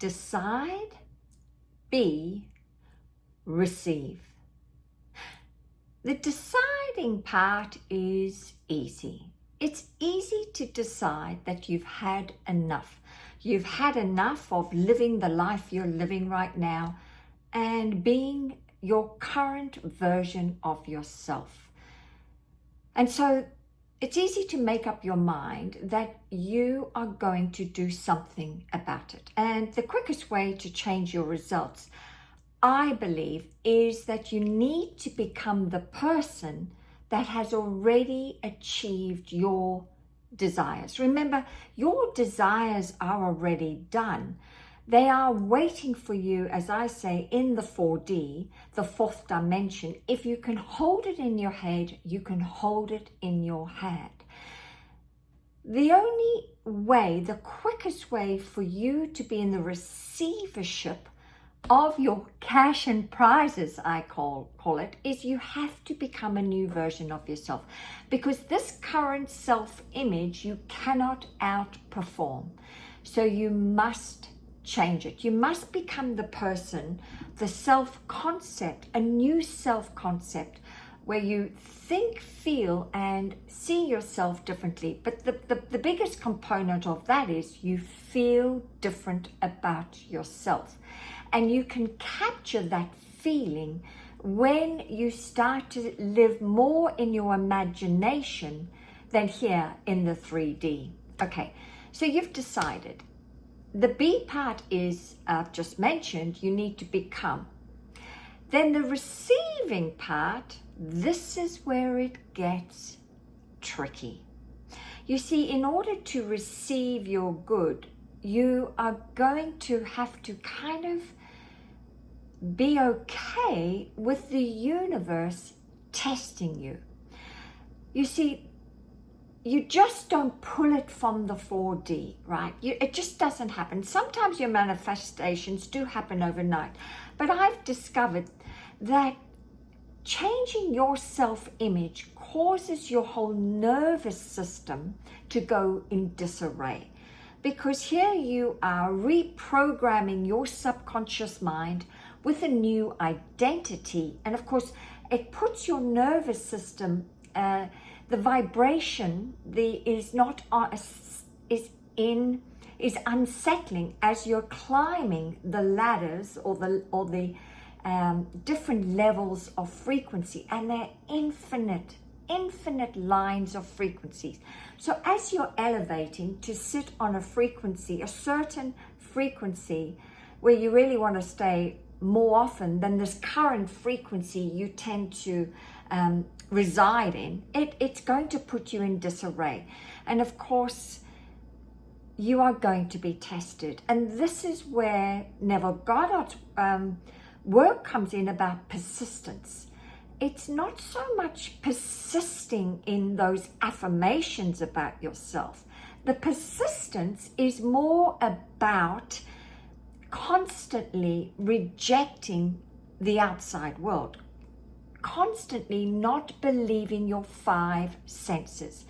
decide, be, receive. The deciding part is easy. It's easy to decide that you've had enough. You've had enough of living the life you're living right now and being your current version of yourself. And so it's easy to make up your mind that you are going to do something about it. And the quickest way to change your results, I believe, is that you need to become the person that has already achieved your desires. Remember, your desires are already done. They are waiting for you, as I say, in the 4D, the fourth dimension. If you can hold it in your head, you can hold it in your hand. The only way, the quickest way for you to be in the receivership of your cash and prizes, I call it, is you have to become a new version of yourself, because this current self-image you cannot outperform. So you must change it. You must become the person, the self-concept, a new self-concept where you think, feel, and see yourself differently. But the biggest component of that is you feel different about yourself. And you can capture that feeling when you start to live more in your imagination than here in the 3D. Okay, so you've decided. The B part is, I've just mentioned, you need to become. Then the receiving part, this is where it gets tricky. You see, in order to receive your good, you are going to have to kind of be okay with the universe testing you. You see, you just don't pull it from the 4D, right? It just doesn't happen. Sometimes your manifestations do happen overnight, but I've discovered that changing your self-image causes your whole nervous system to go in disarray, because here you are reprogramming your subconscious mind with a new identity. And of course, it puts your nervous system, the vibration is unsettling as you're climbing the ladders or the different levels of frequency, and they're infinite lines of frequencies. So as you're elevating to sit on a frequency, a certain frequency where you really want to stay more often than this current frequency you tend to reside in, it's going to put you in disarray. And of course, you are going to be tested. And this is where Neville Goddard's work comes in about persistence. It's not so much persisting in those affirmations about yourself. The persistence is more about constantly rejecting the outside world, constantly not believing your 5 senses.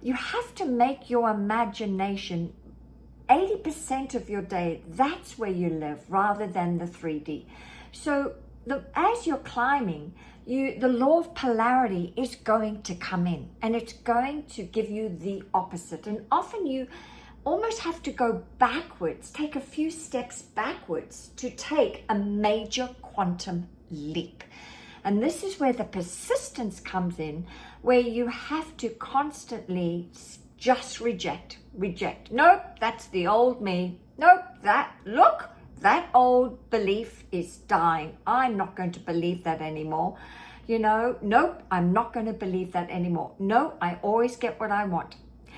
You have to make your imagination 80% of your day, that's where you live, rather than the 3D. So as you're climbing, the law of polarity is going to come in, and it's going to give you the opposite. And often you almost have to go backwards, take a few steps backwards to take a major quantum leap. And this is where the persistence comes in, where you have to constantly just reject. Nope, that's the old me. Nope, that old belief is dying. I'm not going to believe that anymore. Nope, I'm not going to believe that anymore. No, I always get what I want.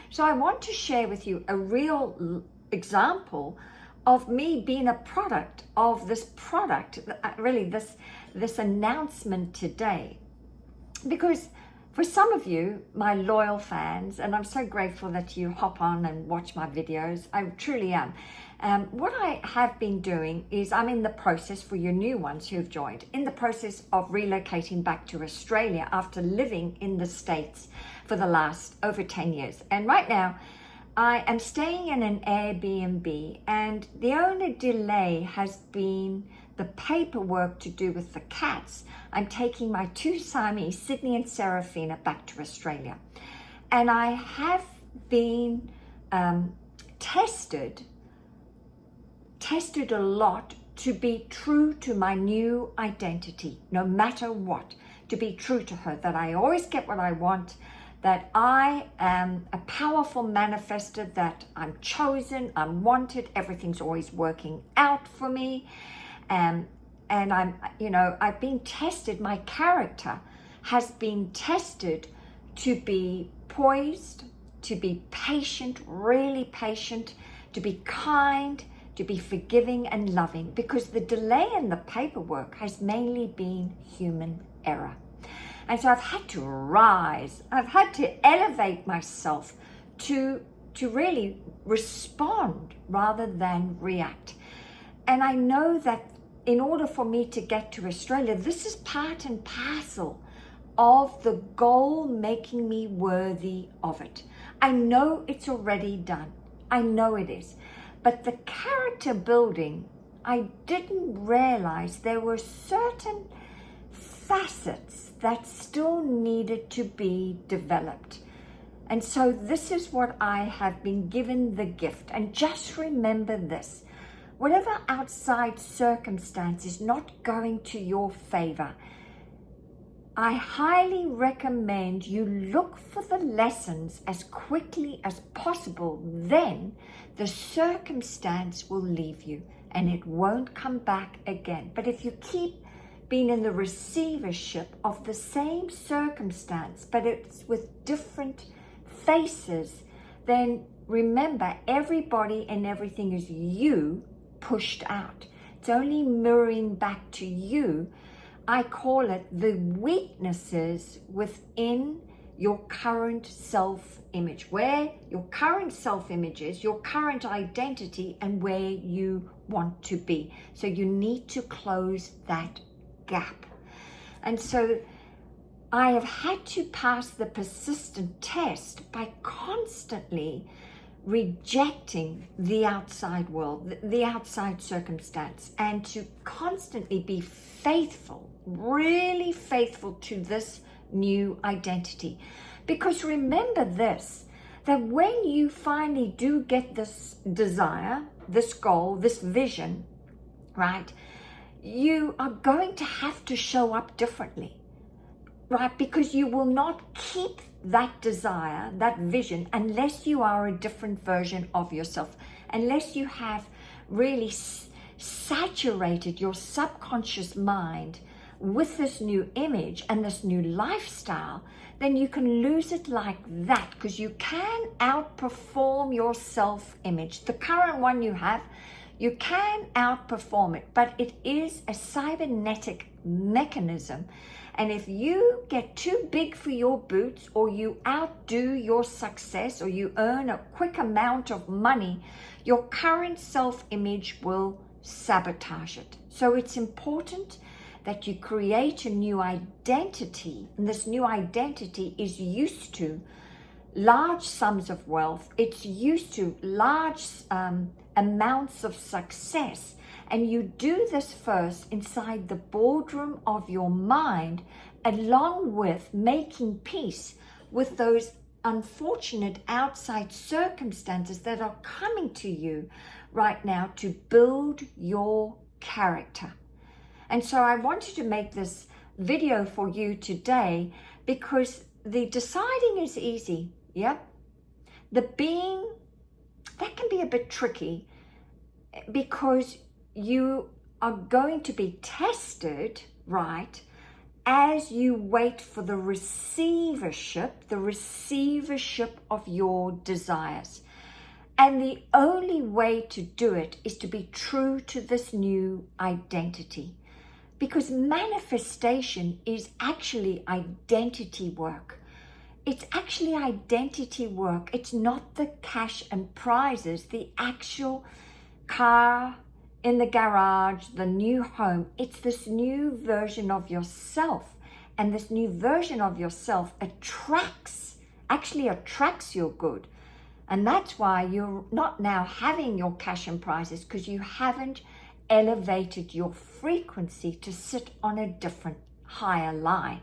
So I want to share with you a real example of me being a product of this product, really this announcement today. Because for some of you, my loyal fans, and I'm so grateful that you hop on and watch my videos, I truly am. What I have been doing is I'm in the process, for your new ones who've joined, in the process of relocating back to Australia after living in the States for the last over 10 years. And right now, I am staying in an Airbnb, and the only delay has been the paperwork to do with the cats. I'm taking my 2 Siamese, Sydney and Serafina, back to Australia. And I have been tested a lot to be true to my new identity, no matter what, to be true to her, that I always get what I want, that I am a powerful manifester, that I'm chosen, I'm wanted, everything's always working out for me. And I'm, I've been tested, my character has been tested to be poised, to be patient, really patient, to be kind, to be forgiving and loving, because the delay in the paperwork has mainly been human error. And so I've had to rise, I've had to elevate myself to really respond rather than react. And I know that in order for me to get to Australia, this is part and parcel of the goal making me worthy of it. I know it's already done. I know it is. But the character building, I didn't realize there were certain facets that still needed to be developed. And so this is what I have been given the gift. And just remember this, whatever outside circumstance is not going to your favor, I highly recommend you look for the lessons as quickly as possible. Then the circumstance will leave you and it won't come back again. But if you keep being in the receivership of the same circumstance, but it's with different faces, then remember, everybody and everything is you pushed out. It's only mirroring back to you. I call it the weaknesses within your current self-image, where your current self-image is, your current identity, and where you want to be. So you need to close that gap. And so I have had to pass the persistent test by constantly rejecting the outside world, the outside circumstance, and to constantly be faithful, really faithful to this new identity. Because remember this, that when you finally do get this desire, this goal, this vision, right, you are going to have to show up differently, right? Because you will not keep that desire, that vision, unless you are a different version of yourself, unless you have really saturated your subconscious mind with this new image and this new lifestyle, then you can lose it like that, because you can outperform your self-image. The current one you have, you can outperform it, but it is a cybernetic mechanism. And if you get too big for your boots, or you outdo your success, or you earn a quick amount of money, your current self-image will sabotage it. So it's important that you create a new identity, and this new identity is used to large sums of wealth. It's used to large amounts of success. And you do this first inside the boardroom of your mind, along with making peace with those unfortunate outside circumstances that are coming to you right now to build your character. And so I wanted to make this video for you today, because the deciding is easy, yep. The being, that can be a bit tricky, because you are going to be tested, right, as you wait for the receivership of your desires. And the only way to do it is to be true to this new identity, because manifestation is actually identity work. It's actually identity work. It's not the cash and prizes, the actual car in the garage, the new home. It's this new version of yourself. And this new version of yourself attracts your good. And that's why you're not now having your cash and prizes, because you haven't elevated your frequency to sit on a different, higher line.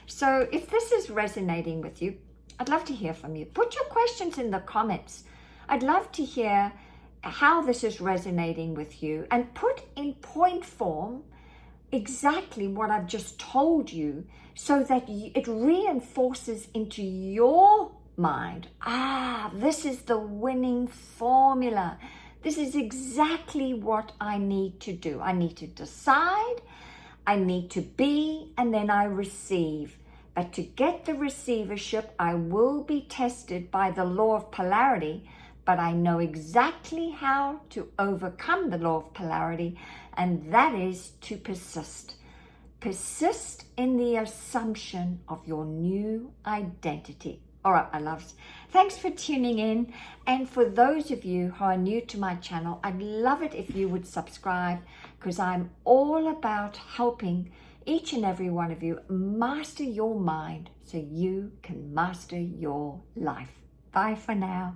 So if this is resonating with you, I'd love to hear from you. Put your questions in the comments. I'd love to hear how this is resonating with you, and put in point form exactly what I've just told you, so that it reinforces into your mind, this is the winning formula. This is exactly what I need to do. I need to decide, I need to be, and then I receive. But to get the receivership, I will be tested by the law of polarity, but I know exactly how to overcome the law of polarity, and that is to persist. Persist in the assumption of your new identity. All right, my loves, thanks for tuning in. And for those of you who are new to my channel, I'd love it if you would subscribe, because I'm all about helping each and every one of you master your mind so you can master your life. Bye for now.